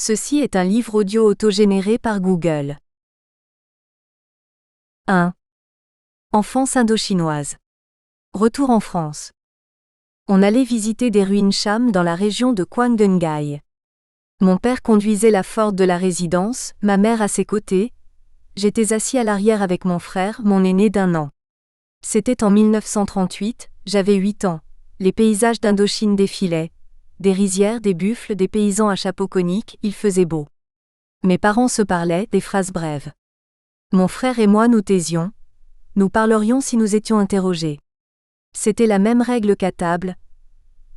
Ceci est un livre audio autogénéré par Google. 1. Enfance indo-chinoise. Retour en France. On allait visiter des ruines Cham dans la région de Kwangngai. Mon père conduisait la Ford de la résidence, ma mère à ses côtés. J'étais assis à l'arrière avec mon frère, mon aîné d'1 an. C'était en 1938, j'avais 8 ans. Les paysages d'Indochine défilaient. Des rizières, des buffles, des paysans à chapeau conique, il faisait beau. Mes parents se parlaient, des phrases brèves. Mon frère et moi nous taisions. Nous parlerions si nous étions interrogés. C'était la même règle qu'à table.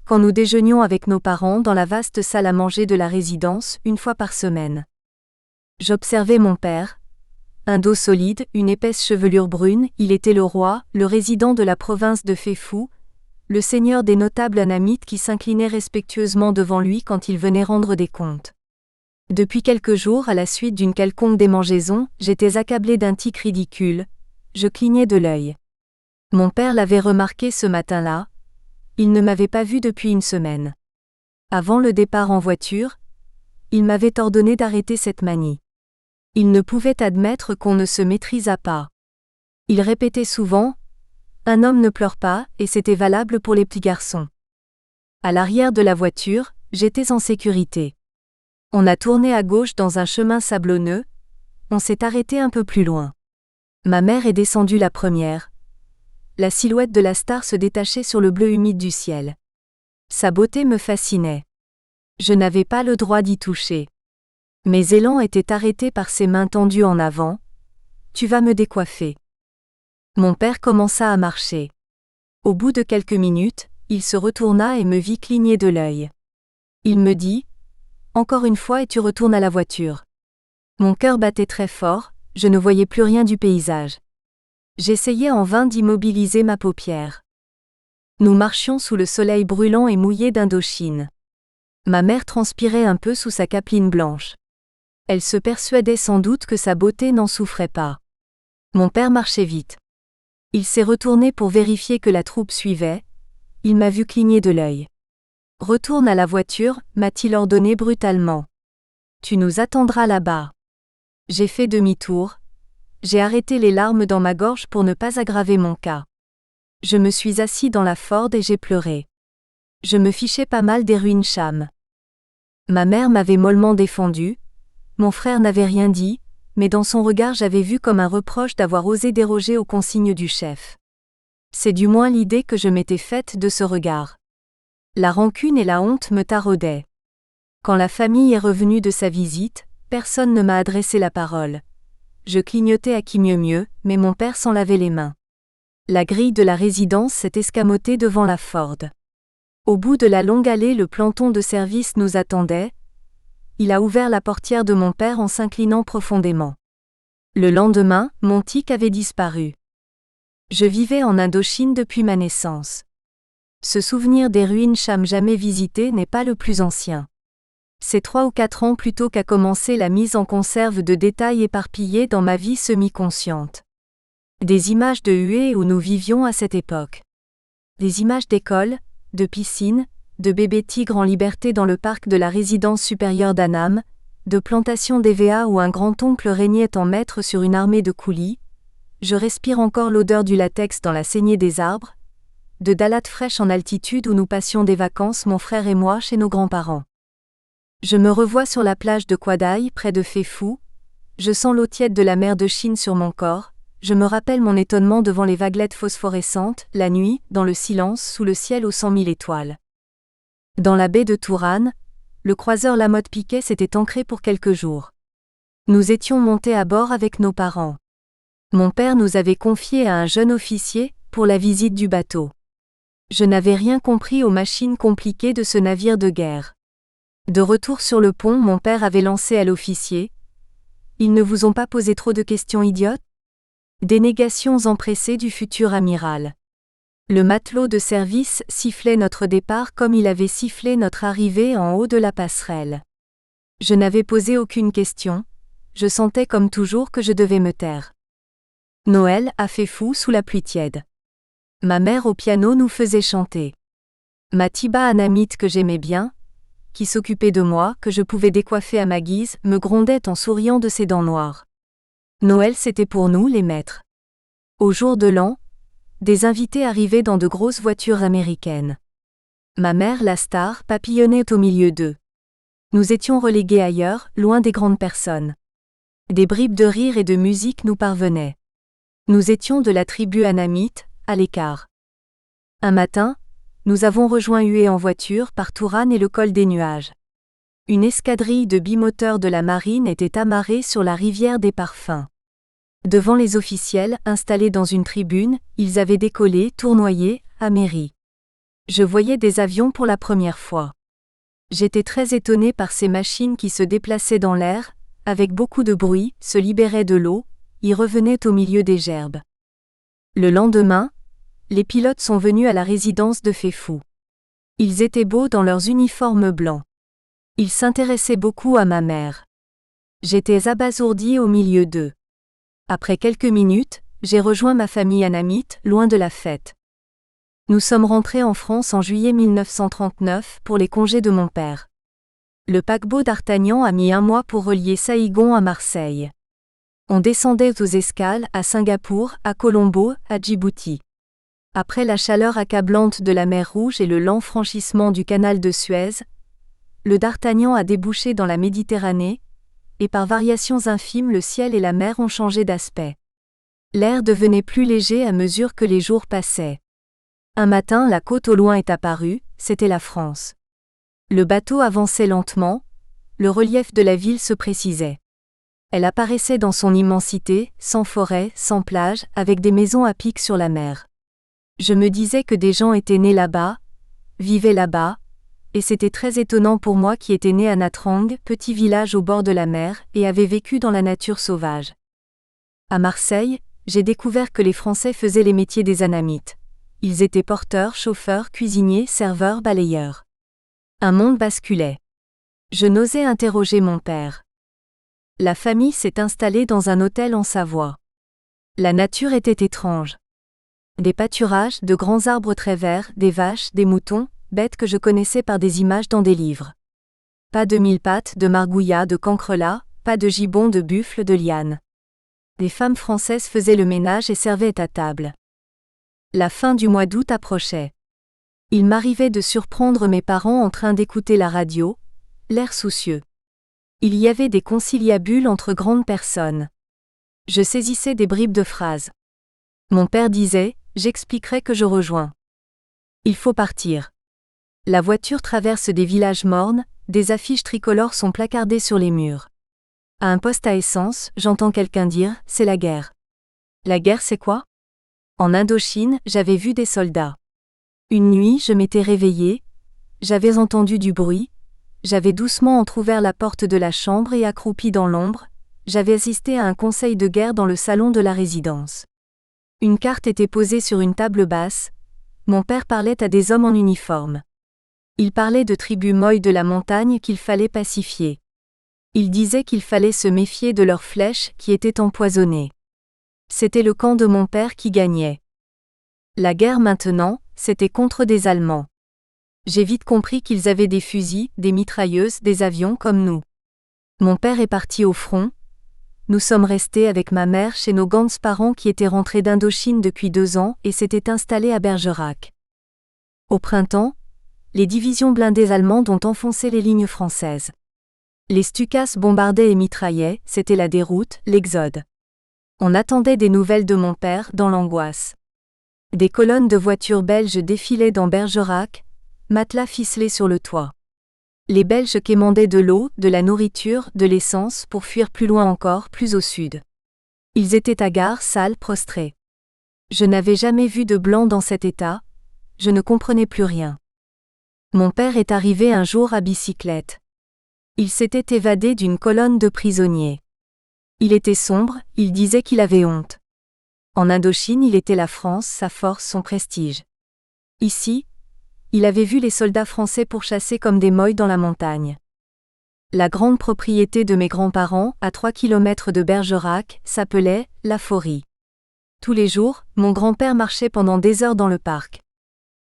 Quand nous déjeunions avec nos parents dans la vaste salle à manger de la résidence, 1 fois par semaine. J'observais mon père. Un dos solide, une épaisse chevelure brune, il était le roi, le résident de la province de Féfou, le seigneur des notables anamites qui s'inclinaient respectueusement devant lui quand il venait rendre des comptes. Depuis quelques jours, à la suite d'une quelconque démangeaison, j'étais accablé d'un tic ridicule. Je clignais de l'œil. Mon père l'avait remarqué ce matin-là. Il ne m'avait pas vu depuis 1 semaine. Avant le départ en voiture, il m'avait ordonné d'arrêter cette manie. Il ne pouvait admettre qu'on ne se maîtrisât pas. Il répétait souvent « Un homme ne pleure pas » et c'était valable pour les petits garçons. À l'arrière de la voiture, j'étais en sécurité. On a tourné à gauche dans un chemin sablonneux. On s'est arrêté un peu plus loin. Ma mère est descendue la première. La silhouette de la star se détachait sur le bleu humide du ciel. Sa beauté me fascinait. Je n'avais pas le droit d'y toucher. Mes élans étaient arrêtés par ses mains tendues en avant. « Tu vas me décoiffer. » Mon père commença à marcher. Au bout de quelques minutes, il se retourna et me vit cligner de l'œil. Il me dit « Encore une fois et tu retournes à la voiture. » Mon cœur battait très fort, je ne voyais plus rien du paysage. J'essayais en vain d'immobiliser ma paupière. Nous marchions sous le soleil brûlant et mouillé d'Indochine. Ma mère transpirait un peu sous sa capeline blanche. Elle se persuadait sans doute que sa beauté n'en souffrait pas. Mon père marchait vite. Il s'est retourné pour vérifier que la troupe suivait. Il m'a vu cligner de l'œil. « Retourne à la voiture » m'a-t-il ordonné brutalement. « Tu nous attendras là-bas. » J'ai fait demi-tour. J'ai arrêté les larmes dans ma gorge pour ne pas aggraver mon cas. Je me suis assis dans la Ford et j'ai pleuré. Je me fichais pas mal des ruines Cham. Ma mère m'avait mollement défendu. Mon frère n'avait rien dit, mais dans son regard j'avais vu comme un reproche d'avoir osé déroger aux consignes du chef. C'est du moins l'idée que je m'étais faite de ce regard. La rancune et la honte me taraudaient. Quand la famille est revenue de sa visite, personne ne m'a adressé la parole. Je clignotais à qui mieux, mais mon père s'en lavait les mains. La grille de la résidence s'est escamotée devant la Ford. Au bout de la longue allée, le planton de service nous attendait. Il a ouvert la portière de mon père en s'inclinant profondément. Le lendemain, mon tic avait disparu. Je vivais en Indochine depuis ma naissance. Ce souvenir des ruines Cham jamais visitées n'est pas le plus ancien. C'est 3 ou 4 ans plus tôt qu'a commencé la mise en conserve de détails éparpillés dans ma vie semi-consciente. Des images de huées où nous vivions à cette époque. Des images d'école, de piscine, de bébés tigres en liberté dans le parc de la résidence supérieure d'Annam, de plantations d'EVA où un grand-oncle régnait en maître sur une armée de coulis. Je respire encore l'odeur du latex dans la saignée des arbres, de dalades fraîches en altitude où nous passions des vacances mon frère et moi chez nos grands-parents. Je me revois sur la plage de Kwadai près de Féfou. Je sens l'eau tiède de la mer de Chine sur mon corps. Je me rappelle mon étonnement devant les vaguelettes phosphorescentes, la nuit, dans le silence, sous le ciel aux 100 000 étoiles. Dans la baie de Tourane, le croiseur Lamotte Piquet s'était ancré pour quelques jours. Nous étions montés à bord avec nos parents. Mon père nous avait confiés à un jeune officier pour la visite du bateau. Je n'avais rien compris aux machines compliquées de ce navire de guerre. De retour sur le pont, mon père avait lancé à l'officier « Ils ne vous ont pas posé trop de questions idiotes ?» Des négations empressées du futur amiral. Le matelot de service sifflait notre départ comme il avait sifflé notre arrivée en haut de la passerelle. Je n'avais posé aucune question, je sentais comme toujours que je devais me taire. Noël a fait fou sous la pluie tiède. Ma mère au piano nous faisait chanter. Ma tiba anamite que j'aimais bien, qui s'occupait de moi, que je pouvais décoiffer à ma guise, me grondait en souriant de ses dents noires. Noël, c'était pour nous, les maîtres. Au jour de l'an, des invités arrivaient dans de grosses voitures américaines. Ma mère, la star, papillonnait au milieu d'eux. Nous étions relégués ailleurs, loin des grandes personnes. Des bribes de rire et de musique nous parvenaient. Nous étions de la tribu anamite, à l'écart. Un matin, nous avons rejoint Hué en voiture par Tourane et le col des Nuages. Une escadrille de bimoteurs de la marine était amarrée sur la rivière des Parfums. Devant les officiels, installés dans une tribune, ils avaient décollé, tournoyé, améri. Je voyais des avions pour la première fois. J'étais très étonné par ces machines qui se déplaçaient dans l'air, avec beaucoup de bruit, se libéraient de l'eau, y revenaient au milieu des gerbes. Le lendemain, les pilotes sont venus à la résidence de Féfou. Ils étaient beaux dans leurs uniformes blancs. Ils s'intéressaient beaucoup à ma mère. J'étais abasourdi au milieu d'eux. Après quelques minutes, j'ai rejoint ma famille anamite, loin de la fête. Nous sommes rentrés en France en juillet 1939 pour les congés de mon père. Le paquebot d'Artagnan a mis 1 mois pour relier Saïgon à Marseille. On descendait aux escales à Singapour, à Colombo, à Djibouti. Après la chaleur accablante de la mer Rouge et le lent franchissement du canal de Suez, le d'Artagnan a débouché dans la Méditerranée, et par variations infimes le ciel et la mer ont changé d'aspect. L'air devenait plus léger à mesure que les jours passaient. Un matin, la côte au loin est apparue, c'était la France. Le bateau avançait lentement, le relief de la ville se précisait. Elle apparaissait dans son immensité, sans forêt, sans plage, avec des maisons à pic sur la mer. Je me disais que des gens étaient nés là-bas, vivaient là-bas, et c'était très étonnant pour moi qui étais né à Natrang, petit village au bord de la mer, et avait vécu dans la nature sauvage. À Marseille, j'ai découvert que les Français faisaient les métiers des anamites. Ils étaient porteurs, chauffeurs, cuisiniers, serveurs, balayeurs. Un monde basculait. Je n'osais interroger mon père. La famille s'est installée dans un hôtel en Savoie. La nature était étrange. Des pâturages, de grands arbres très verts, des vaches, des moutons, bêtes que je connaissais par des images dans des livres. Pas de mille-pattes, de margouillat, de cancrelats, pas de gibbons, de buffles, de lianes. Les femmes françaises faisaient le ménage et servaient à table. La fin du mois d'août approchait. Il m'arrivait de surprendre mes parents en train d'écouter la radio, l'air soucieux. Il y avait des conciliabules entre grandes personnes. Je saisissais des bribes de phrases. Mon père disait, j'expliquerai que je rejoins. Il faut partir. La voiture traverse des villages mornes, des affiches tricolores sont placardées sur les murs. À un poste à essence, j'entends quelqu'un dire, c'est la guerre. La guerre, c'est quoi? En Indochine, j'avais vu des soldats. Une nuit, je m'étais réveillé, j'avais entendu du bruit, j'avais doucement entrouvert la porte de la chambre et accroupi dans l'ombre, j'avais assisté à un conseil de guerre dans le salon de la résidence. Une carte était posée sur une table basse, mon père parlait à des hommes en uniforme. Il parlait de tribus moilles de la montagne qu'il fallait pacifier. Il disait qu'il fallait se méfier de leurs flèches qui étaient empoisonnées. C'était le camp de mon père qui gagnait. La guerre maintenant, c'était contre des Allemands. J'ai vite compris qu'ils avaient des fusils, des mitrailleuses, des avions comme nous. Mon père est parti au front. Nous sommes restés avec ma mère chez nos grands-parents qui étaient rentrés d'Indochine depuis 2 ans et s'étaient installés à Bergerac. Au printemps, les divisions blindées allemandes ont enfoncé les lignes françaises. Les Stukas bombardaient et mitraillaient, c'était la déroute, l'exode. On attendait des nouvelles de mon père, dans l'angoisse. Des colonnes de voitures belges défilaient dans Bergerac, matelas ficelés sur le toit. Les Belges quémandaient de l'eau, de la nourriture, de l'essence pour fuir plus loin encore, plus au sud. Ils étaient hagards, sales, prostrés. Je n'avais jamais vu de blanc dans cet état, je ne comprenais plus rien. Mon père est arrivé un jour à bicyclette. Il s'était évadé d'une colonne de prisonniers. Il était sombre, il disait qu'il avait honte. En Indochine, il était la France, sa force, son prestige. Ici, il avait vu les soldats français pourchasser comme des moilles dans la montagne. La grande propriété de mes grands-parents, à 3 kilomètres de Bergerac, s'appelait La Forêt. Tous les jours, mon grand-père marchait pendant des heures dans le parc.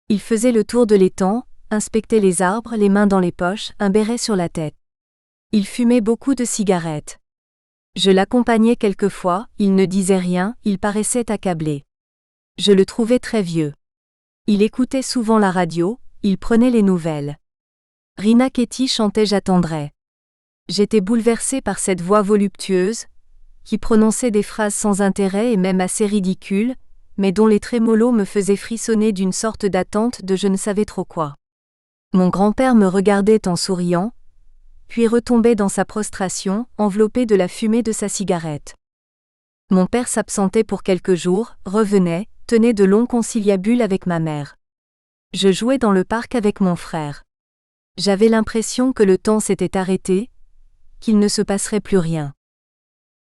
Il faisait le tour de l'étang, inspectait les arbres les mains dans les poches, un béret sur la tête. Il fumait beaucoup de cigarettes. Je l'accompagnais quelquefois, il ne disait rien, il paraissait accablé. Je le trouvais très vieux. Il écoutait souvent la radio, il prenait les nouvelles. Rina Ketty chantait J'attendrai. J'étais bouleversée par cette voix voluptueuse, qui prononçait des phrases sans intérêt et même assez ridicules, mais dont les trémolos me faisaient frissonner d'une sorte d'attente de je ne savais trop quoi. Mon grand-père me regardait en souriant, puis retombait dans sa prostration, enveloppé de la fumée de sa cigarette. Mon père s'absentait pour quelques jours, revenait, tenait de longs conciliabules avec ma mère. Je jouais dans le parc avec mon frère. J'avais l'impression que le temps s'était arrêté, qu'il ne se passerait plus rien.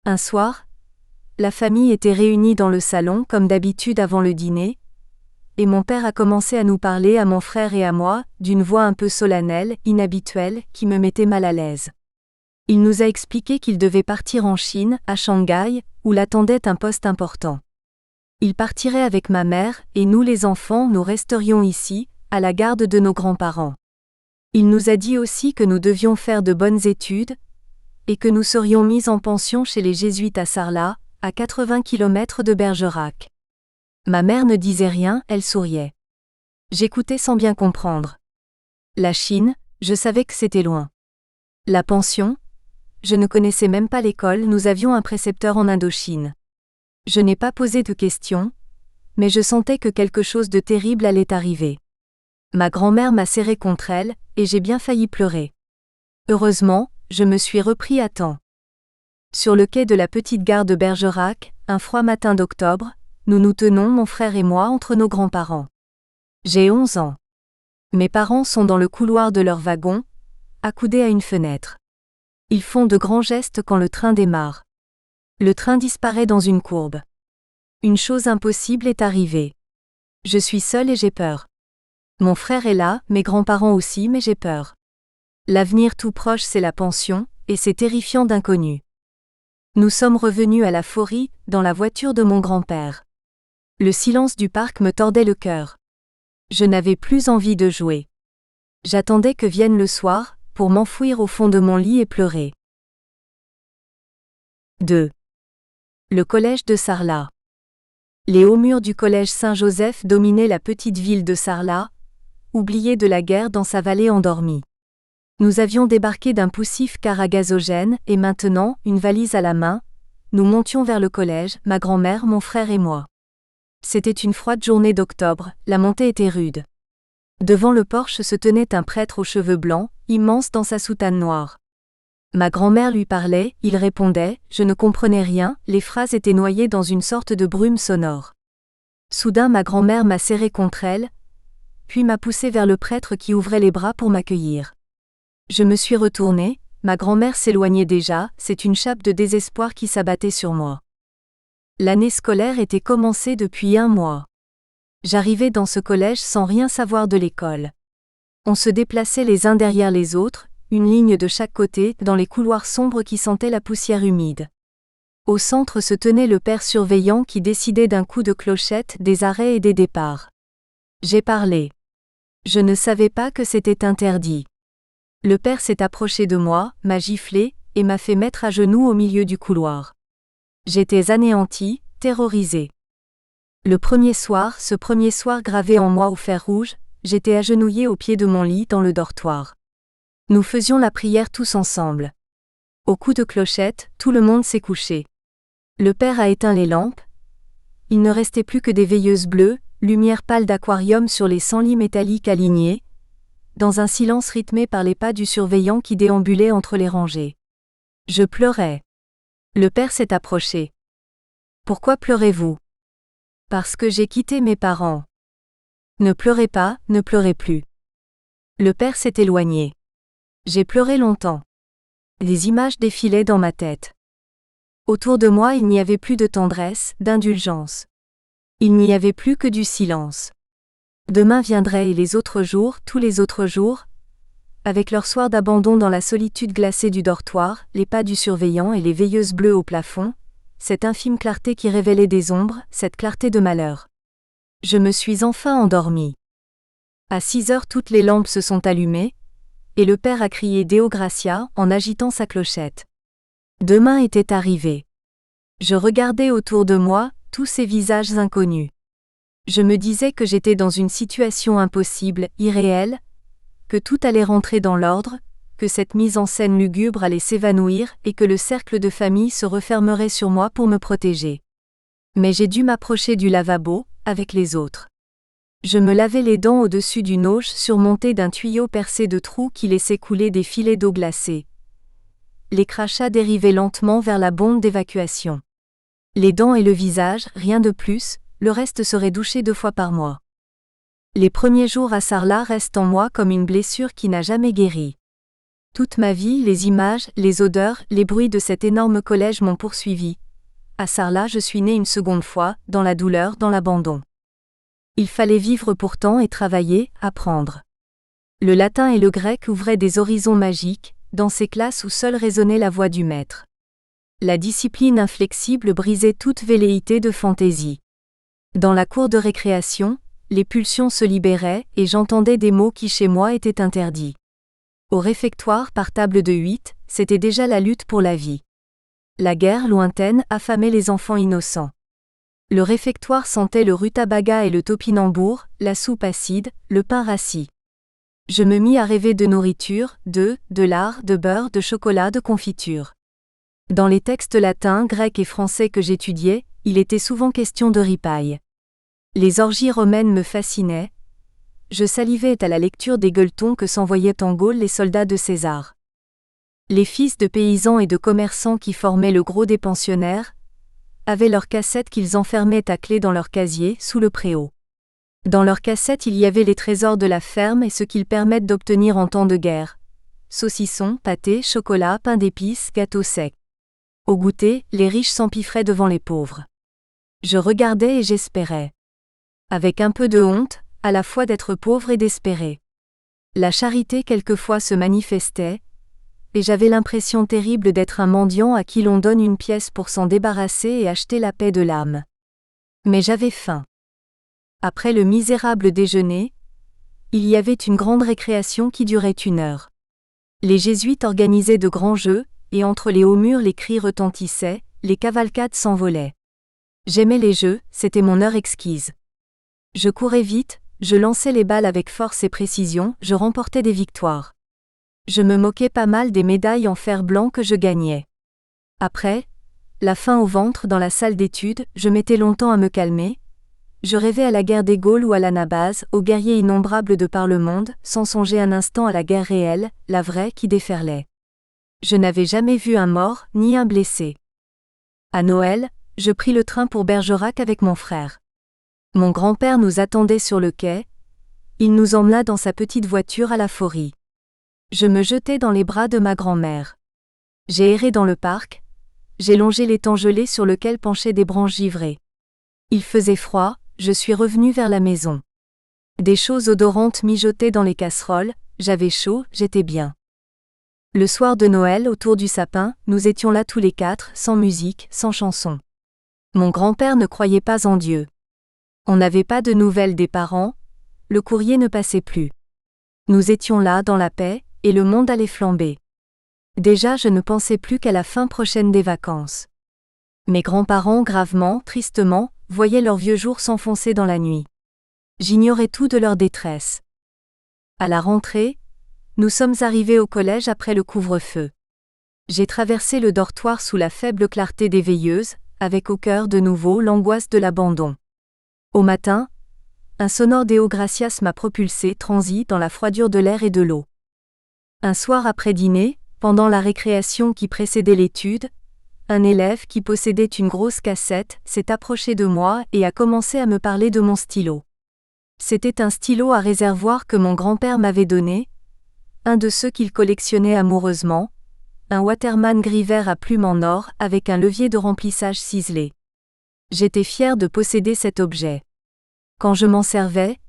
Un soir, la famille était réunie dans le salon comme d'habitude avant le dîner, et mon père a commencé à nous parler à mon frère et à moi, d'une voix un peu solennelle, inhabituelle, qui me mettait mal à l'aise. Il nous a expliqué qu'il devait partir en Chine, à Shanghai, où l'attendait un poste important. Il partirait avec ma mère, et nous les enfants, nous resterions ici, à la garde de nos grands-parents. Il nous a dit aussi que nous devions faire de bonnes études, et que nous serions mis en pension chez les jésuites à Sarlat, à 80 km de Bergerac. Ma mère ne disait rien, elle souriait. J'écoutais sans bien comprendre. La Chine, je savais que c'était loin. La pension, je ne connaissais même pas l'école, nous avions un précepteur en Indochine. Je n'ai pas posé de questions, mais je sentais que quelque chose de terrible allait arriver. Ma grand-mère m'a serré contre elle, et j'ai bien failli pleurer. Heureusement, je me suis repris à temps. Sur le quai de la petite gare de Bergerac, un froid matin d'octobre, nous nous tenons, mon frère et moi, entre nos grands-parents. J'ai 11 ans. Mes parents sont dans le couloir de leur wagon, accoudés à une fenêtre. Ils font de grands gestes quand le train démarre. Le train disparaît dans une courbe. Une chose impossible est arrivée. Je suis seule et j'ai peur. Mon frère est là, mes grands-parents aussi, mais j'ai peur. L'avenir tout proche, c'est la pension, et c'est terrifiant d'inconnu. Nous sommes revenus à la Forêt, dans la voiture de mon grand-père. Le silence du parc me tordait le cœur. Je n'avais plus envie de jouer. J'attendais que vienne le soir, pour m'enfouir au fond de mon lit et pleurer. 2. Le collège de Sarlat. Les hauts murs du collège Saint-Joseph dominaient la petite ville de Sarlat, oubliée de la guerre dans sa vallée endormie. Nous avions débarqué d'un poussif car à gazogène, et maintenant, une valise à la main, nous montions vers le collège, ma grand-mère, mon frère et moi. C'était une froide journée d'octobre, la montée était rude. Devant le porche se tenait un prêtre aux cheveux blancs, immense dans sa soutane noire. Ma grand-mère lui parlait, il répondait, je ne comprenais rien, les phrases étaient noyées dans une sorte de brume sonore. Soudain ma grand-mère m'a serré contre elle, puis m'a poussé vers le prêtre qui ouvrait les bras pour m'accueillir. Je me suis retournée, ma grand-mère s'éloignait déjà, c'est une chape de désespoir qui s'abattait sur moi. L'année scolaire était commencée depuis 1 mois. J'arrivais dans ce collège sans rien savoir de l'école. On se déplaçait les uns derrière les autres, une ligne de chaque côté, dans les couloirs sombres qui sentaient la poussière humide. Au centre se tenait le père surveillant qui décidait d'un coup de clochette des arrêts et des départs. J'ai parlé. Je ne savais pas que c'était interdit. Le père s'est approché de moi, m'a giflé, et m'a fait mettre à genoux au milieu du couloir. J'étais anéantie, terrorisée. Ce premier soir gravé en moi au fer rouge, j'étais agenouillée au pied de mon lit dans le dortoir. Nous faisions la prière tous ensemble. Au coup de clochette, tout le monde s'est couché. Le père a éteint les lampes. Il ne restait plus que des veilleuses bleues, lumière pâle d'aquarium sur les 100 lits métalliques alignés, dans un silence rythmé par les pas du surveillant qui déambulait entre les rangées. Je pleurais. Le père s'est approché. « Pourquoi pleurez-vous ? » « Parce que j'ai quitté mes parents. »« Ne pleurez pas, ne pleurez plus. » Le père s'est éloigné. J'ai pleuré longtemps. Les images défilaient dans ma tête. Autour de moi il n'y avait plus de tendresse, d'indulgence. Il n'y avait plus que du silence. Demain viendrait et les autres jours, tous les autres jours, avec leur soir d'abandon dans la solitude glacée du dortoir, les pas du surveillant et les veilleuses bleues au plafond, cette infime clarté qui révélait des ombres, cette clarté de malheur. Je me suis enfin endormie. À 6 heures, toutes les lampes se sont allumées, et le père a crié Deo Gratia en agitant sa clochette. Demain était arrivé. Je regardais autour de moi, tous ces visages inconnus. Je me disais que j'étais dans une situation impossible, irréelle, que tout allait rentrer dans l'ordre, que cette mise en scène lugubre allait s'évanouir et que le cercle de famille se refermerait sur moi pour me protéger. Mais j'ai dû m'approcher du lavabo, avec les autres. Je me lavais les dents au-dessus d'une auge surmontée d'un tuyau percé de trous qui laissait couler des filets d'eau glacée. Les crachats dérivaient lentement vers la bombe d'évacuation. Les dents et le visage, rien de plus, le reste serait douché 2 fois par mois. Les premiers jours à Sarlat restent en moi comme une blessure qui n'a jamais guéri. Toute ma vie, les images, les odeurs, les bruits de cet énorme collège m'ont poursuivi. À Sarlat, je suis née une seconde fois, dans la douleur, dans l'abandon. Il fallait vivre pourtant et travailler, apprendre. Le latin et le grec ouvraient des horizons magiques, dans ces classes où seule résonnait la voix du maître. La discipline inflexible brisait toute velléité de fantaisie. Dans la cour de récréation, les pulsions se libéraient et j'entendais des mots qui chez moi étaient interdits. Au réfectoire par table de 8, c'était déjà la lutte pour la vie. La guerre lointaine affamait les enfants innocents. Le réfectoire sentait le rutabaga et le topinambour, la soupe acide, le pain rassis. Je me mis à rêver de nourriture, de lard, de beurre, de chocolat, de confiture. Dans les textes latins, grecs et français que j'étudiais, il était souvent question de ripaille. Les orgies romaines me fascinaient. Je salivais à la lecture des gueuletons que s'envoyaient en Gaule les soldats de César. Les fils de paysans et de commerçants qui formaient le gros des pensionnaires avaient leurs cassettes qu'ils enfermaient à clé dans leur casier, sous le préau. Dans leurs cassettes il y avait les trésors de la ferme et ce qu'ils permettent d'obtenir en temps de guerre. Saucissons, pâtés, chocolat, pain d'épices, gâteaux secs. Au goûter, les riches s'empiffraient devant les pauvres. Je regardais et j'espérais. Avec un peu de honte, à la fois d'être pauvre et d'espérer. La charité quelquefois se manifestait, et j'avais l'impression terrible d'être un mendiant à qui l'on donne une pièce pour s'en débarrasser et acheter la paix de l'âme. Mais j'avais faim. Après le misérable déjeuner, il y avait une grande récréation qui durait 1 heure. Les jésuites organisaient de grands jeux, et entre les hauts murs les cris retentissaient, les cavalcades s'envolaient. J'aimais les jeux, c'était mon heure exquise. Je courais vite, je lançais les balles avec force et précision, je remportais des victoires. Je me moquais pas mal des médailles en fer blanc que je gagnais. Après, la faim au ventre dans la salle d'études, je mettais longtemps à me calmer. Je rêvais à la guerre des Gaules ou à l'Anabase, aux guerriers innombrables de par le monde, sans songer un instant à la guerre réelle, la vraie qui déferlait. Je n'avais jamais vu un mort, ni un blessé. À Noël, je pris le train pour Bergerac avec mon frère. Mon grand-père nous attendait sur le quai. Il nous emmena dans sa petite voiture à la Forie. Je me jetai dans les bras de ma grand-mère. J'ai erré dans le parc. J'ai longé l'étang gelé sur lequel penchaient des branches givrées. Il faisait froid, je suis revenu vers la maison. Des choses odorantes mijotaient dans les casseroles, j'avais chaud, j'étais bien. Le soir de Noël, autour du sapin, nous étions là tous les 4, sans musique, sans chanson. Mon grand-père ne croyait pas en Dieu. On n'avait pas de nouvelles des parents, le courrier ne passait plus. Nous étions là dans la paix, et le monde allait flamber. Déjà je ne pensais plus qu'à la fin prochaine des vacances. Mes grands-parents gravement, tristement, voyaient leurs vieux jours s'enfoncer dans la nuit. J'ignorais tout de leur détresse. À la rentrée, nous sommes arrivés au collège après le couvre-feu. J'ai traversé le dortoir sous la faible clarté des veilleuses, avec au cœur de nouveau l'angoisse de l'abandon. Au matin, un sonore Deo Gratias m'a propulsé transi dans la froidure de l'air et de l'eau. Un soir après dîner, pendant la récréation qui précédait l'étude, un élève qui possédait une grosse cassette s'est approché de moi et a commencé à me parler de mon stylo. C'était un stylo à réservoir que mon grand-père m'avait donné, un de ceux qu'il collectionnait amoureusement, un Waterman gris vert à plumes en or avec un levier de remplissage ciselé. J'étais fière de posséder cet objet. Quand je m'en servais,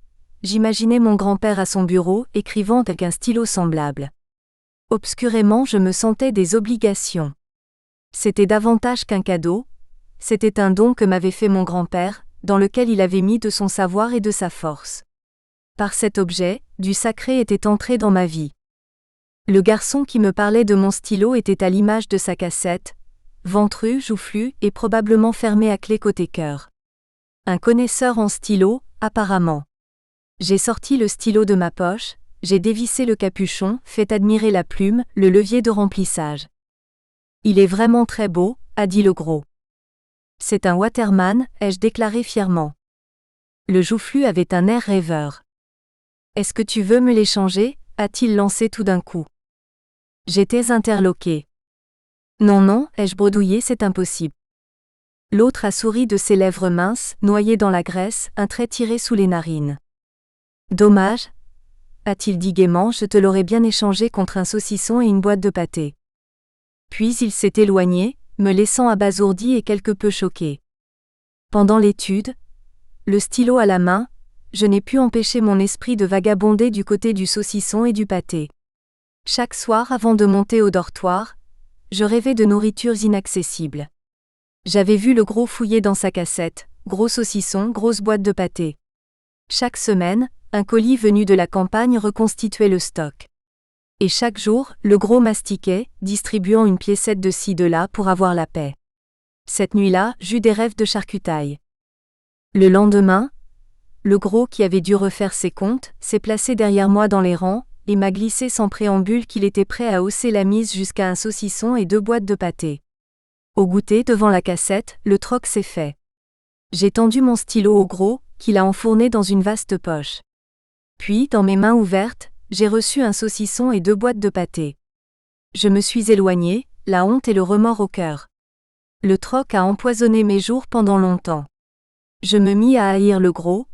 j'imaginais mon grand-père à son bureau écrivant avec un stylo semblable. Obscurément je me sentais des obligations. C'était davantage qu'un cadeau, c'était un don que m'avait fait mon grand-père, dans lequel il avait mis de son savoir et de sa force. Par cet objet, du sacré était entré dans ma vie. Le garçon qui me parlait de mon stylo était à l'image de sa cassette, ventru, joufflu et probablement fermé à clé côté cœur. Un connaisseur en stylo, apparemment. J'ai sorti le stylo de ma poche, j'ai dévissé le capuchon, fait admirer la plume, le levier de remplissage. Il est vraiment très beau, a dit le gros. C'est un Waterman, ai-je déclaré fièrement. Le joufflu avait un air rêveur. Est-ce que tu veux me l'échanger, a-t-il lancé tout d'un coup. J'étais interloqué. Non, non, ai-je bredouillé, c'est impossible. L'autre a souri de ses lèvres minces, noyées dans la graisse, un trait tiré sous les narines. Dommage, a-t-il dit gaiement, je te l'aurais bien échangé contre un saucisson et une boîte de pâté. Puis il s'est éloigné, me laissant abasourdi et quelque peu choqué. Pendant l'étude, le stylo à la main, je n'ai pu empêcher mon esprit de vagabonder du côté du saucisson et du pâté. Chaque soir avant de monter au dortoir, je rêvais de nourritures inaccessibles. J'avais vu le gros fouiller dans sa cassette, gros saucisson, grosse boîte de pâté. Chaque semaine, un colis venu de la campagne reconstituait le stock. Et chaque jour, le gros mastiquait, distribuant une piécette de ci de là pour avoir la paix. Cette nuit-là, j'eus des rêves de charcutaille. Le lendemain, le gros qui avait dû refaire ses comptes, s'est placé derrière moi dans les rangs, et m'a glissé sans préambule qu'il était prêt à hausser la mise jusqu'à un saucisson et 2 boîtes de pâté. Au goûter devant la cassette, le troc s'est fait. J'ai tendu mon stylo au gros, qu'il a enfourné dans une vaste poche. Puis, dans mes mains ouvertes, j'ai reçu un saucisson et 2 boîtes de pâté. Je me suis éloigné, la honte et le remords au cœur. Le troc a empoisonné mes jours pendant longtemps. Je me mis à haïr le gros,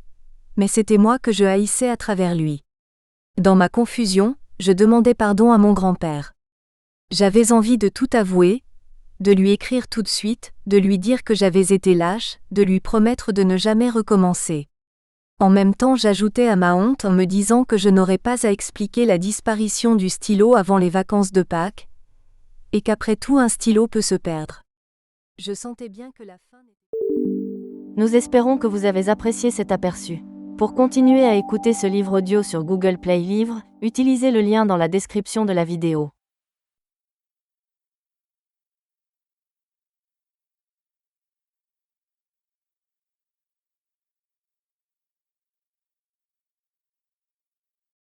mais c'était moi que je haïssais à travers lui. Dans ma confusion, je demandais pardon à mon grand-père. J'avais envie de tout avouer, de lui écrire tout de suite, de lui dire que j'avais été lâche, de lui promettre de ne jamais recommencer. En même temps, j'ajoutais à ma honte en me disant que je n'aurais pas à expliquer la disparition du stylo avant les vacances de Pâques, et qu'après tout un stylo peut se perdre. Je sentais bien que la fin... Nous espérons que vous avez apprécié cet aperçu. Pour continuer à écouter ce livre audio sur Google Play Livres, utilisez le lien dans la description de la vidéo.